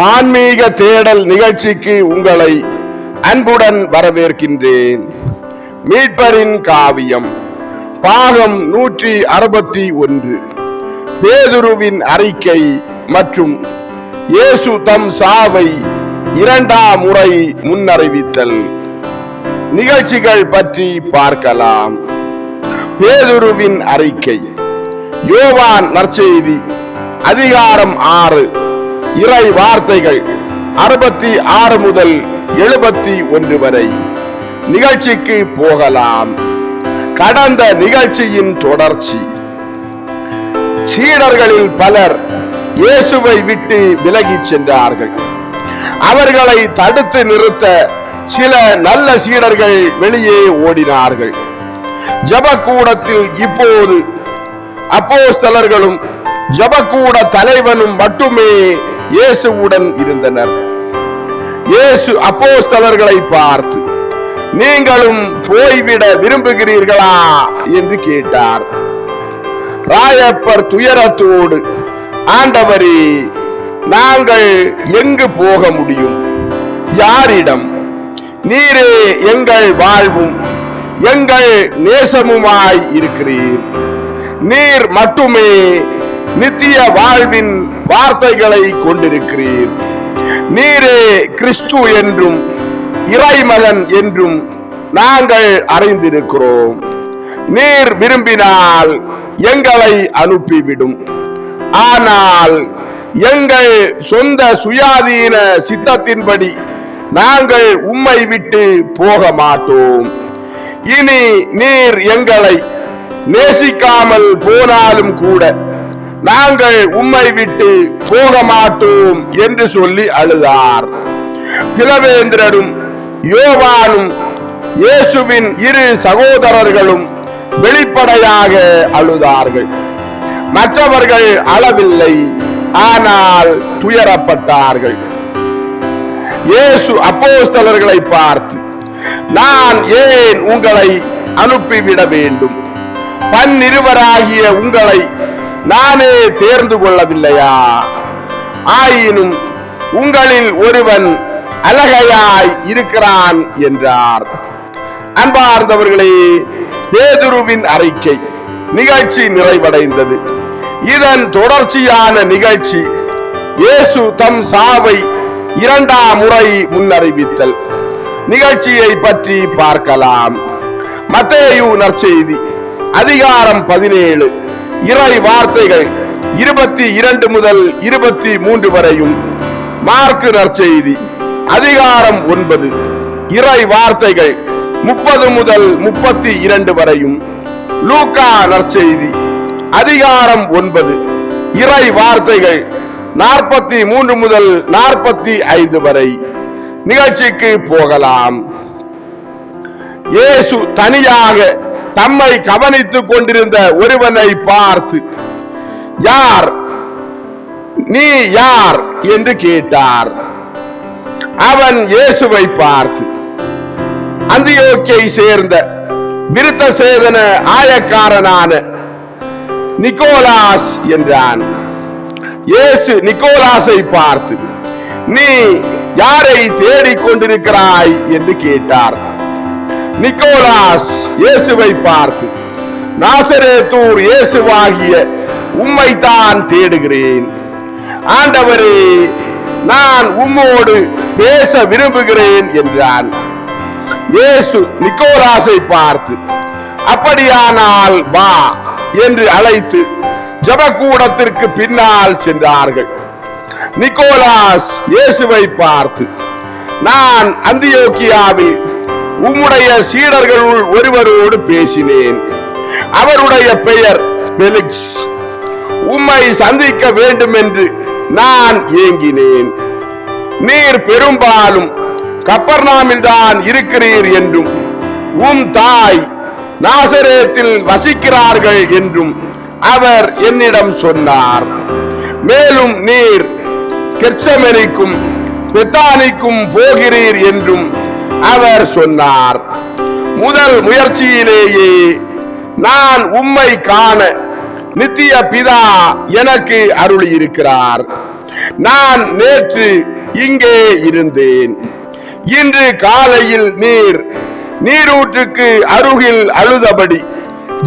ஆன்மீக தேடல் நிகழ்ச்சிக்கு உங்களை அன்புடன் வரவேற்கின்றேன். மீட்பரின் காவியம் பாகம் 161 பேதுருவின் அறிக்கை மற்றும் இயேசு தம் சாவை இரண்டாம் முறை முன்னறிவித்தல் நிகழ்ச்சிகள் பற்றி பார்க்கலாம். பேதுருவின் அறிக்கை. யோவான் நற்செய்தி அதிகாரம் 6 இறை வார்த்தைகள் 66 முதல் 71 வரை. நிகழ்ச்சிக்கு போகலாம். கடந்த நிகழ்ச்சியின் தொடர்ச்சி. சீடர்களில் பலர் இயேசுவை விட்டு விலகிச் சென்றார்கள். அவர்களை தடுத்து நிறுத்த சில நல்ல சீடர்கள் வெளியே ஓடினார்கள். ஜெபக்கூடத்தில் இப்போது அப்போஸ்தலர்களும் ஜெபக்கூட தலைவனும் மட்டுமே இயேசுவுடன் இருந்தனர். இயேசு அப்போஸ்தலர்களை பார்த்து, நீங்களும் போய்விட விரும்புகிறீர்களா என்று கேட்டார். ராயப்பர் துயரத்தோடு, ஆண்டவரே, நாங்கள் எங்கு போக முடியும்? யாரிடம்? நீரே எங்கள் வாழ்வும் எங்கள் நேசமுமாய் இருக்கிறீர். நீர் மட்டுமே நித்திய வாழ்வின் வார்த்தைகளை கொண்டிருக்கிறீர். நீரே கிறிஸ்து என்றும் இறைமகன் என்றும் நாங்கள் அறிந்திருக்கிறோம். நீர் விரும்பினால் எங்களை அனுப்பிவிடும். ஆனால் எங்கள் சொந்த சுயாதீன சித்தத்தின்படி நாங்கள் உம்மை விட்டு போக மாட்டோம். இனி நீர் எங்களை நேசிக்காமல் போனாலும் கூட நாங்கள் உம்மை விட்டு போக மாட்டோம் என்று சொல்லி அழுதார். பிலவேந்திரரும் யோவானும் இயேசுவின் இரு சகோதரர்களும் வெளிப்படையாக அழுதார்கள். மற்றவர்கள் அழவில்லை, ஆனால் துயரப்பட்டார்கள். இயேசு அப்போஸ்தலர்களை பார்த்து, நான் ஏன் உங்களை அனுப்பிவிட வேண்டும்? பன்னிருவராகிய உங்களை நானே தேர்ந்து கொள்ளவில்லையா? ஆயினும் உங்களில் ஒருவன் அலகையாய் இருக்கிறான் என்றார். அன்பார்ந்தவர்களே, பேதுருவின் அறிக்கை நிகழ்ச்சி நிறைவடைந்தது. இதன் தொடர்ச்சியான நிகழ்ச்சி இயேசு தம் சாவை இரண்டாம் முறை முன்னறிவித்தல் நிகழ்ச்சியை பற்றி பார்க்கலாம். மத்தேயு நற்செய்தி அதிகாரம் 17 இறை வார்த்தைகள் 22 முதல் 23 வரையும், மார்க்கு நற்செய்தி அதிகாரம் 9 இறை வார்த்தைகள் 30 முதல் 32 வரையும், லூக்கா நற்செய்தி அதிகாரம் 9 இறை வார்த்தைகள் 43 முதல் 45 வரை. நிகழ்ச்சிக்கு போகலாம். இயேசு தனியாக தம்மை கவனித்துக் கொண்டிருந்த ஒருவனை பார்த்து, யார்? நீ யார் என்று கேட்டார். அவன் இயேசுவை பார்த்து, அந்தியோக்கியை சேர்ந்த விருத்த சேதன ஆயக்காரனான நிக்கோலாஸ் என்றான். இயேசு நிக்கோலாசை பார்த்து, நீ யாரை தேடிக் கொண்டிருக்கிறாய் என்று கேட்டார். நிக்கோலாஸ் இயேசுவை பார்த்து, நாசரேத்தூர் இயேசுவாகிய உம்மைத்தான் தேடுகிறேன். ஆண்டவரே, நான் உம்மோடு பேச விரும்புகிறேன் என்றான். இயேசு நிக்கோலாசை பார்த்து, அப்படியானால் வா என்று அழைத்து ஜெபக்கூடத்திற்கு பின்னால் சென்றார்கள். நிக்கோலாஸ் இயேசுவை பார்த்து, நான் அந்தியோக்கியாவில் உம்முடைய சீடர்களுள் ஒருவரோடு பேசினேன். அவருடைய பெயர் பெலிக்ஸ். உம்மை சந்திக்க வேண்டும் என்று நான் ஏங்கினேன். நீர் பெரும்பாலும் கப்பர்நாமில் தான் இருக்கிறீர் என்றும் உம் தாய் நாசரேத்தில் வசிக்கிறார்கள் என்றும் அவர் என்னிடம் சொன்னார். மேலும் நீர் கெத்செமனிக்கும் பெத்தானிக்கும் போகிறீர் என்றும் அவர் சொன்னார். முதல் முயற்சியிலேயே நான் உம்மை காண நித்திய பிதா எனக்கு அருளி இருக்கிறார். நான் நேற்று இங்கே இருந்தேன். இன்று காலையில் நீரூற்றுக்கு அருகில் அழுதபடி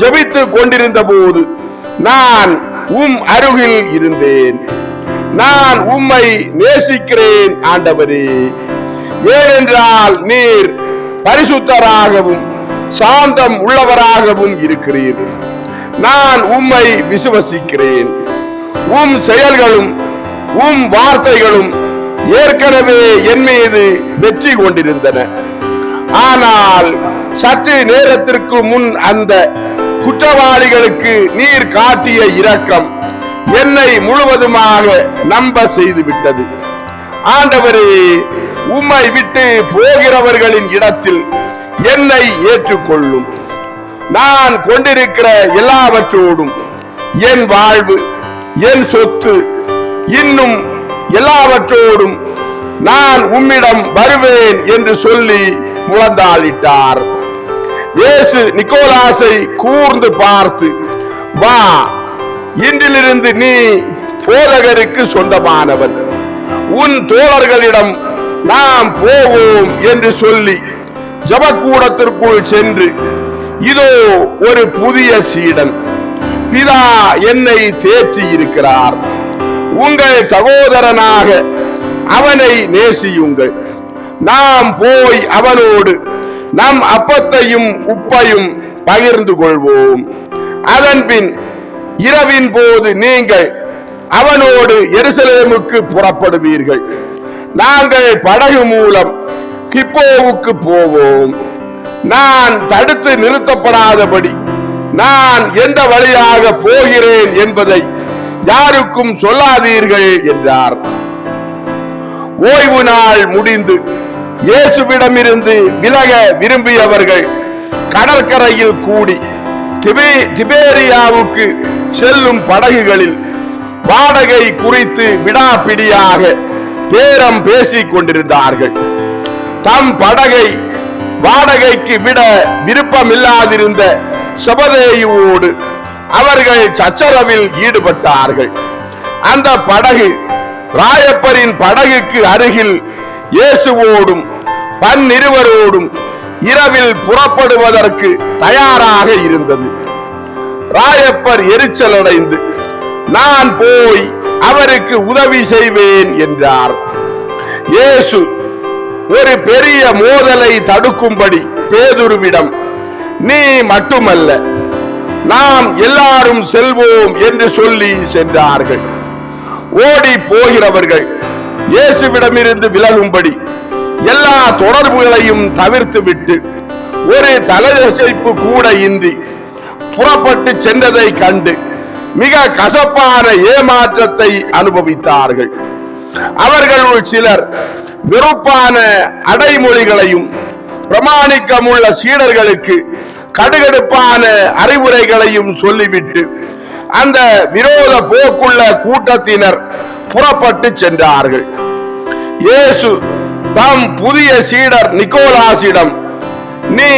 ஜெபித்துக் கொண்டிருந்த போது நான் அருகில் இருந்தேன். நான் உம்மை நேசிக்கிறேன் ஆண்டவரே, ஏனென்றால் நீர் பரிசுத்தராகவும் சாந்தம் உள்ளவராகவும் இருக்கிறீர். நான் உம்மை விசுவசிக்கிறேன். செயல்களும் வார்த்தைகளும் ஏற்கனவே என் மீது வெற்றி கொண்டிருந்தன. ஆனால் சற்று நேரத்திற்கு முன் அந்த குற்றவாளிகளுக்கு நீர் காட்டிய இரக்கம் என்னை முழுவதுமாக நம்ப செய்துவிட்டது. ஆண்டவரே, உம்மை விட்டு போகிறவர்களின் இடத்தில் என்னை ஏற்றுக்கொள்ளும். நான் கொண்டிருக்கிற எல்லாவற்றோடும் என் வாழ்வு, என் சொத்து, இன்னும் எல்லாவற்றோடும் நான் உம்மிடம் வருவேன் என்று சொல்லி முழந்தாளிட்டார். இயேசு நிக்கோலாசை கூர்ந்து பார்த்து, வா, இன்றிலிருந்து நீ போதகருக்கு சொந்தமானவன். உன் தோழர்களிடம் நாம் போவோம் என்று சொல்லி ஜபக்கூடத்திற்குள் சென்று, இதோ ஒரு புதிய சீடன், பிதா என்னை தேற்றி இருக்கிறார். உங்கள் சகோதரனாக அவனை நேசியுங்கள். நாம் போய் அவனோடு நம் அப்பத்தையும் உப்பையும் பகிர்ந்து கொள்வோம். அதன்பின் இரவின் போது நீங்கள் அவனோடு எருசலேமுக்கு புறப்படுவீர்கள். நாங்கள் படகு மூலம் கிப்போவுக்கு போவோம். நான் தடுத்து நிறுத்தப்படாதபடி நான் எந்த வழியாக போகிறேன் என்பதை யாருக்கும் சொல்லாதீர்கள் என்றார். ஓய்வு நாள் முடிந்து இயேசுவிடமிருந்து விலக விரும்பியவர்கள் கடற்கரையில் கூடி திபேரியாவுக்கு செல்லும் படகுகளில் வாடகை குறித்து விடாப்பிடியாக பேரம் பேசிக் கொண்டிருந்தார்கள். தம் படகை வாடகைக்கு விட விருப்பமில்லாதிருந்த செபதேயுவோடு அவர்கள் சச்சரவில் ஈடுபட்டார்கள். அந்த படகு ராயப்பரின் படகுக்கு அருகில் இயேசுவோடும் பன்னிருவரோடும் இரவில் புறப்படுவதற்கு தயாராக இருந்தது. ராயப்பர் எரிச்சலடைந்து, நான் போய் அவருக்கு உதவி செய்வேன் என்றார். இயேசு ஒரு பெரிய மோதலை தடுக்கும்படி பேதுருவிடம், நீ மட்டுமல்ல, நாம் எல்லாரும் செல்வோம் என்று சொல்லி சென்றார்கள். ஓடி போகிறவர்கள் இயேசுவிடமிருந்து விலகும்படி எல்லா தொடர்புகளையும் தவிர்த்து விட்டு ஒரு தலையசைப்பு கூட இன்றி புறப்பட்டு சென்றதை கண்டு மிக கசப்பான ஏமாற்றத்தை அனுபவித்தார்கள். அவர்களுள் சிலர் வெறுப்பான அடைமொழிகளையும் பிரமாணிக்கமுள்ள சீடர்களுக்கு கடுகடுப்பான அறிவுரைகளையும் சொல்லிவிட்டு அந்த விரோத போக்குள்ள கூட்டத்தினர் புறப்பட்டு சென்றார்கள். இயேசு தம் புதிய சீடர் நிக்கோலாசிடம், நீ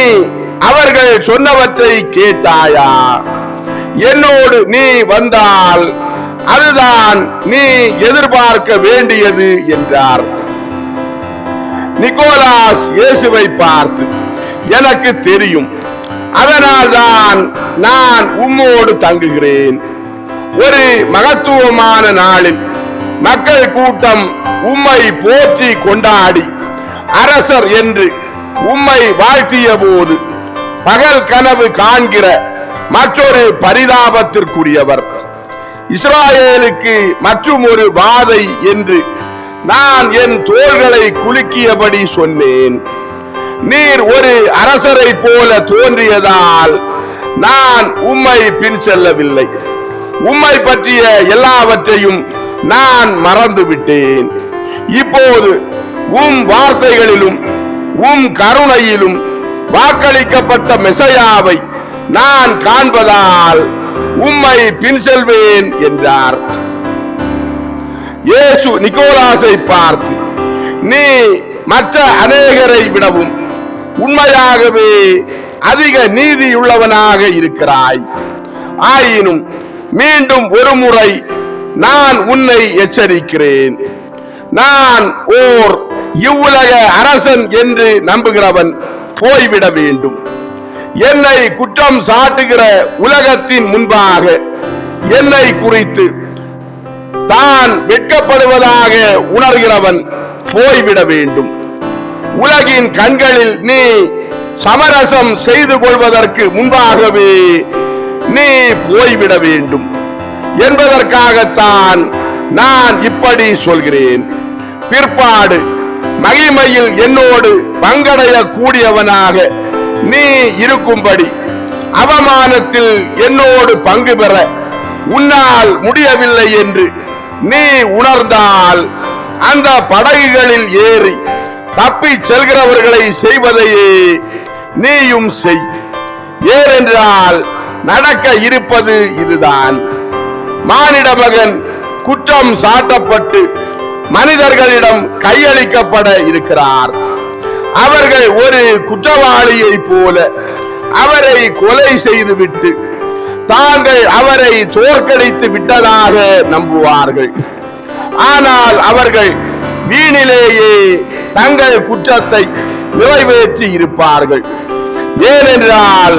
அவர்கள் சொன்னவற்றை கேட்டாயா? என்னோடு நீ வந்தால் அதுதான் நீ எதிர்பார்க்க வேண்டியது என்றார். நிக்கோலாஸ் இயேசுவை பார்த்து, எனக்கு தெரியும், அதனால்தான் நான் உம்மோடு தங்குகிறேன். ஒரு மகத்துவமான நாளில் மக்கள் கூட்டம் உம்மை போற்றி கொண்டாடி அரசர் என்று உம்மை வாழ்த்திய போது பகல் கனவு காண்கிற மற்றொரு பரிதாபத்திற்குரியவர். இஸ்ராயேலுக்கு மற்றும் ஒரு வாதை என்று நான் என் தோள்களை குலுக்கியபடி சொன்னேன். நீர் ஒரு அரசரை போல தோன்றியதால் நான் உம்மை பின் செல்லவில்லை. உம்மை பற்றிய எல்லாவற்றையும் நான் மறந்து விட்டேன். இப்போது வார்த்தைகளிலும் கருணையிலும் வாக்களிக்கப்பட்ட மெசையாவை நான் காண்பதால் உம்மை பின் செல்வேன் என்றார். இயேசு நிக்கோலாசை பார்த்து, நீ மற்ற அநேகரை விடவும் உண்மையாகவே அதிக நீதியுள்ளவனாக இருக்கிறாய். ஆயினும் மீண்டும் ஒரு முறை நான் உன்னை எச்சரிக்கிறேன். நான் ஓர் இவ்வுலக அரசன் என்று நம்புகிறவன் போய்விட வேண்டும். என்னை குற்றம் சாட்டுகிற உலகத்தின் முன்பாக என்னை குறித்து தான் வெட்கப்படுவதாக உணர்கிறவன் போய்விட வேண்டும். உலகின் கண்களில் நீ சமரசம் செய்து கொள்வதற்கு முன்பாகவே நீ போய்விட வேண்டும் என்பதற்காகத்தான் நான் இப்படி சொல்கிறேன். பிற்பாடு மகிமையில் என்னோடு பங்கடைய கூடியவனாக நீ இருக்கும்படி அவமானத்தில் என்னோடு பங்கு பெற உன்னால் முடியவில்லை என்று நீ உணர்ந்தால் அந்த படகுகளில் ஏறி தப்பி செல்கிறவர்களை செய்வதையே நீயும் செய். ஏனென்றால் நடக்க இருப்பது இதுதான். மானிட மகன் குற்றம் சாட்டப்பட்டு மனிதர்களிடம் கையளிக்கப்பட இருக்கிறார். அவர்கள் ஒரு குற்றவாளியை போல அவரை கொலை செய்துவிட்டு தாங்கள் அவரை தோற்கடித்து விட்டதாக நம்புவார்கள். ஆனால் அவர்கள் வீணிலேயே தங்கள் குற்றத்தை நிறைவேற்றி இருப்பார்கள். ஏனென்றால்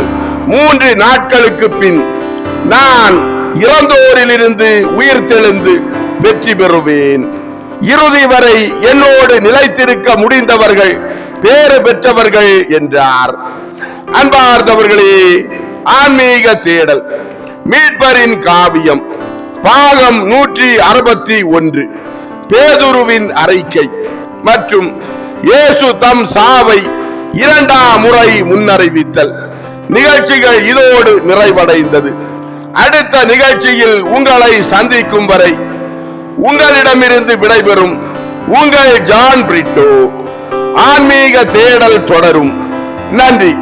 3 நாட்களுக்கு பின் நான் இறந்தோரிலிருந்து உயிர்த்தெழுந்து வெற்றி பெறுவேன். இறுதி வரை என்னோடு நிலைத்திருக்க முடிந்தவர்கள் பேறு பெற்றவர்கள் என்றார். அன்பார்ந்தவர்களே, ஆன்மீக தேடல் மீட்பரின் காவியம் பாகம் 161 பேதுருவின் அறிக்கை மற்றும் இயேசு தம் சாவை 2ஆம் முறை முன்னறிவித்தல் நிகழ்ச்சிகள் இதோடு நிறைவடைந்தது. அடுத்த நிகழ்ச்சியில் உங்களை சந்திக்கும் வரை உங்களிடமிருந்து விடைபெறும் உங்கள் ஜான் பிரிட்டோ. ஆன்மீக தேடல் தொடரும். நன்றி.